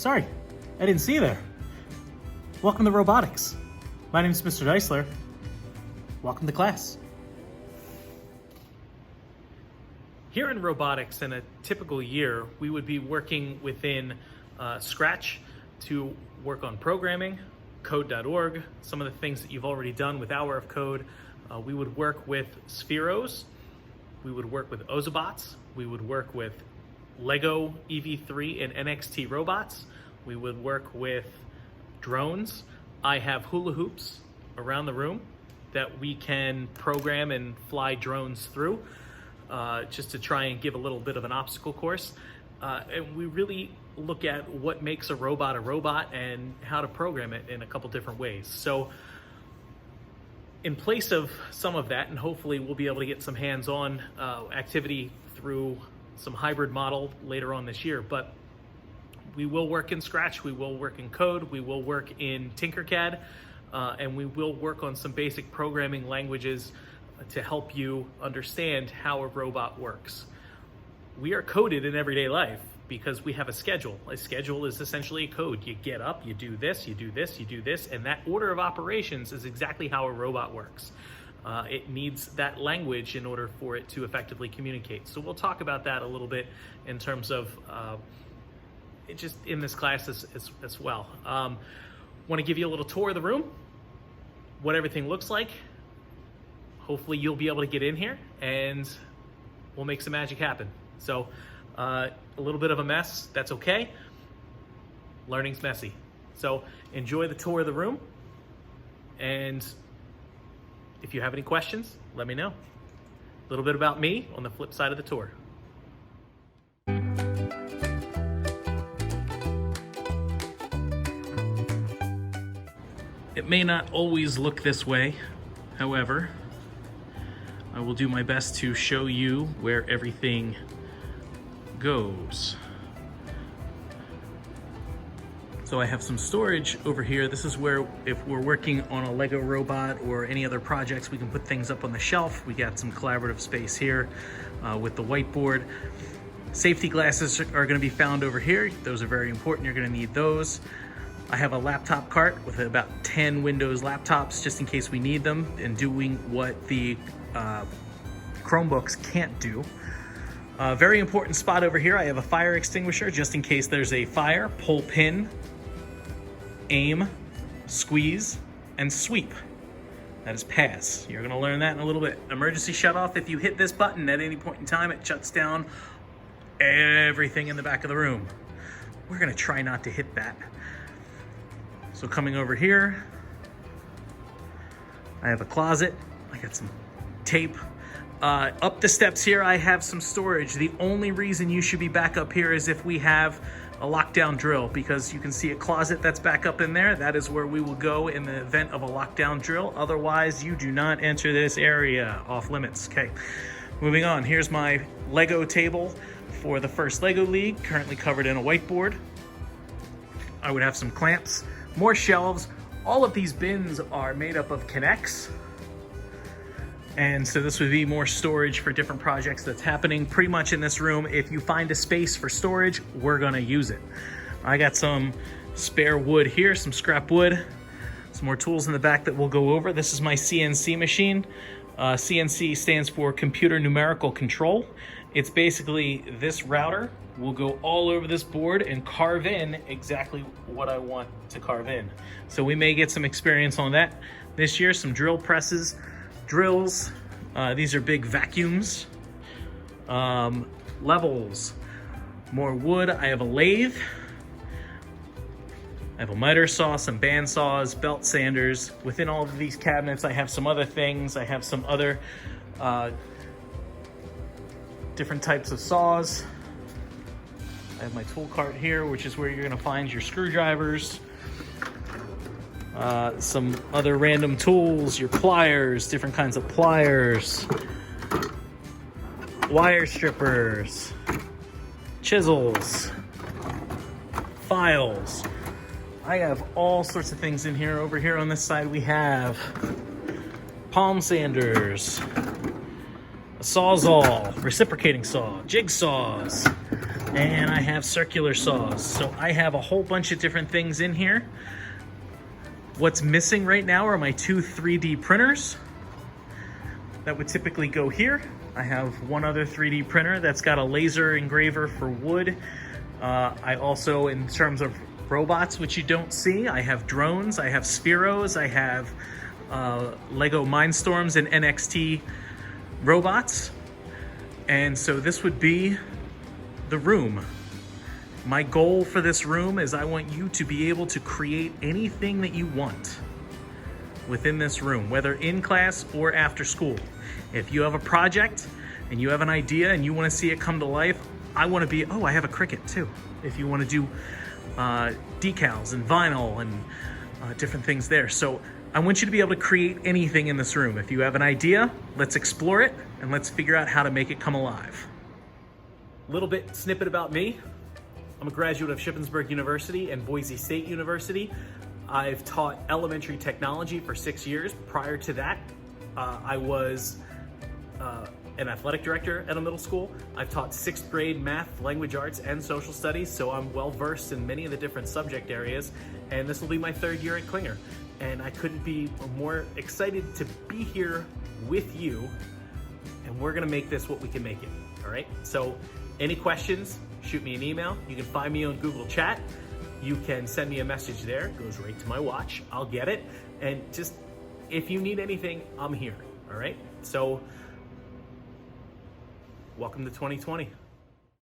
sorry, I didn't see you there. Welcome to Robotics. My name is Mr. Deisler. Welcome to class. Here in robotics, in a typical year, we would be working within Scratch to work on programming, code.org, some of the things that you've already done with Hour of Code. We would work with Spheros, we would work with Ozobots, we would work with Lego EV3 and NXT robots, we would work with drones. I have hula hoops around the room that we can program and fly drones through, just to try and give a little bit of an obstacle course. And we really look at what makes a robot and how to program it in a couple different ways. So in place of some of that, and hopefully we'll be able to get some hands-on activity through some hybrid model later on this year, but we will work in Scratch, we will work in code, we will work in Tinkercad, and we will work on some basic programming languages to help you understand how a robot works. We are coded in everyday life because we have a schedule. A schedule is essentially a code. You get up, you do this, you do this, you do this, and that order of operations is exactly how a robot works. It needs that language in order for it to effectively communicate. So we'll talk about that a little bit in terms of just in this class as well. Want to give you a little tour of the room, what everything looks like. Hopefully you'll be able to get in here and we'll make some magic happen. So a little bit of a mess, that's okay. Learning's messy. So enjoy the tour of the room, and if you have any questions, let me know. A little bit about me on the flip side of the tour. It may not always look this way, however, I will do my best to show you where everything goes. So I have some storage over here. This is where, if we're working on a Lego robot or any other projects, we can put things up on the shelf. We got some collaborative space here with the whiteboard. Safety glasses are going to be found over here. Those are very important. You're going to need those. I have a laptop cart with about 10 Windows laptops just in case we need them, and doing what the Chromebooks can't do. Very important spot over here, I have a fire extinguisher just in case there's a fire. Pull pin, aim, squeeze, and sweep. That is pass. You're gonna learn that in a little bit. Emergency shut off, if you hit this button at any point in time, it shuts down everything in the back of the room. We're gonna try not to hit that. So coming over here, I have a closet. I got some tape. Up the steps here, I have some storage. The only reason you should be back up here is if we have a lockdown drill, because you can see a closet that's back up in there. That is where we will go in the event of a lockdown drill. Otherwise, you do not enter this area. Off limits. Okay, moving on. Here's my Lego table for the first Lego League, currently covered in a whiteboard. I would have some clamps, more shelves. All of these bins are made up of Connects. And so this would be more storage for different projects that's happening pretty much in this room. If you find a space for storage, we're gonna use it. I got some spare wood here, some scrap wood, some more tools in the back that we'll go over. This is my CNC machine. CNC stands for Computer Numerical Control. It's basically this router will go all over this board and carve in exactly what I want to carve in. So we may get some experience on that this year. Some drill presses, drills. These are big vacuums. Levels, more wood. I have a lathe. I have a miter saw, some band saws, belt sanders. Within all of these cabinets, I have some other things. I have some other different types of saws. I have my tool cart here, which is where you're gonna find your screwdrivers, some other random tools, your pliers, different kinds of pliers, wire strippers, chisels, files. I have all sorts of things in here. Over here on this side, we have palm sanders, a sawzall, reciprocating saw, jigsaws, And I have circular saws. So I have a whole bunch of different things in here. What's missing right now are my two 3D printers that would typically go here. I have one other 3D printer that's got a laser engraver for wood. I also, in terms of robots, which you don't see, I have drones, I have Spheros, I have Lego Mindstorms and NXT robots. And so this would be the room. My goal for this room is I want you to be able to create anything that you want within this room, whether in class or after school. If you have a project and you have an idea and you want to see it come to life, I want to be, oh, I have a Cricut too. If you want to do decals and vinyl and different things there. So I want you to be able to create anything in this room. If you have an idea, let's explore it and let's figure out how to make it come alive. Little bit snippet about me. I'm a graduate of Shippensburg University and Boise State University. I've taught elementary technology for 6 years. Prior to that, I was an athletic director at a middle school. I've taught 6th grade math, language arts, and social studies, so I'm well versed in many of the different subject areas, and this will be my 3rd year at Klinger. And I couldn't be more excited to be here with you, and we're gonna make this what we can make it, all right? So any questions, shoot me an email. You can find me on Google Chat. You can send me a message there. It goes right to my watch. I'll get it. And just, if you need anything, I'm here, all right? So welcome to 2020.